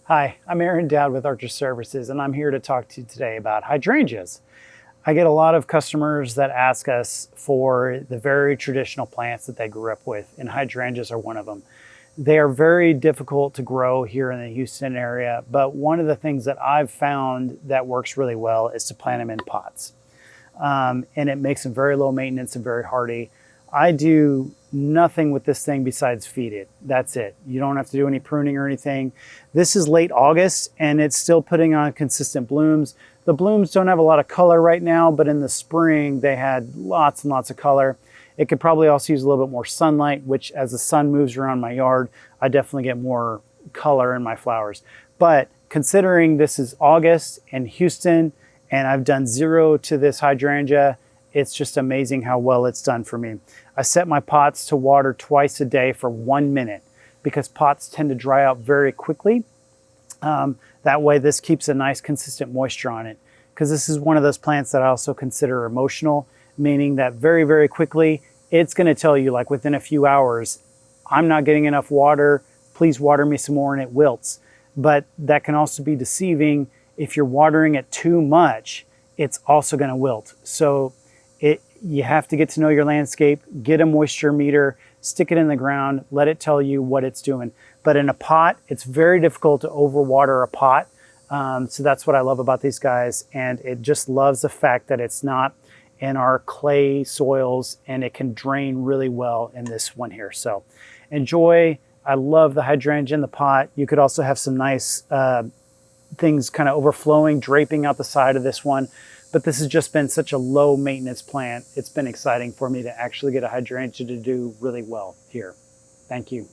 Hi, I'm Aaron Dowd with Archer Services, and I'm here to talk to you today about hydrangeas. I get a lot of customers that ask us for the very traditional plants that they grew up with, and hydrangeas are one of them. They are very difficult to grow here in the Houston area, but one of the things that I've found that works really well is to plant them in pots. And it makes them very low maintenance and very hardy. I do nothing with this thing besides feed it. That's it. You don't have to do any pruning or anything. This is late August and it's still putting on consistent blooms. The blooms don't have a lot of color right now, but in the spring they had lots and lots of color. It could probably also use a little bit more sunlight, which as the sun moves around my yard, I definitely get more color in my flowers. But considering this is August in Houston and I've done 0 to this hydrangea, it's just amazing how well it's done for me. I set my pots to water twice a day for 1 minute because pots tend to dry out very quickly. That way this keeps a nice consistent moisture on it, because this is one of those plants that I also consider emotional, meaning that very, very quickly it's going to tell you, like within a few hours, I'm not getting enough water, please water me some more, and it wilts. But that can also be deceiving. If you're watering it too much, it's also going to wilt. So you have to get to know your landscape, get a moisture meter, stick it in the ground, let it tell you what it's doing. But in a pot, it's very difficult to overwater a pot. So that's what I love about these guys. And it just loves the fact that it's not in our clay soils and it can drain really well in this one here. So enjoy. I love the hydrangea in the pot. You could also have some nice things kind of overflowing, draping out the side of this one. But this has just been such a low maintenance plant. It's been exciting for me to actually get a hydrangea to do really well here. Thank you.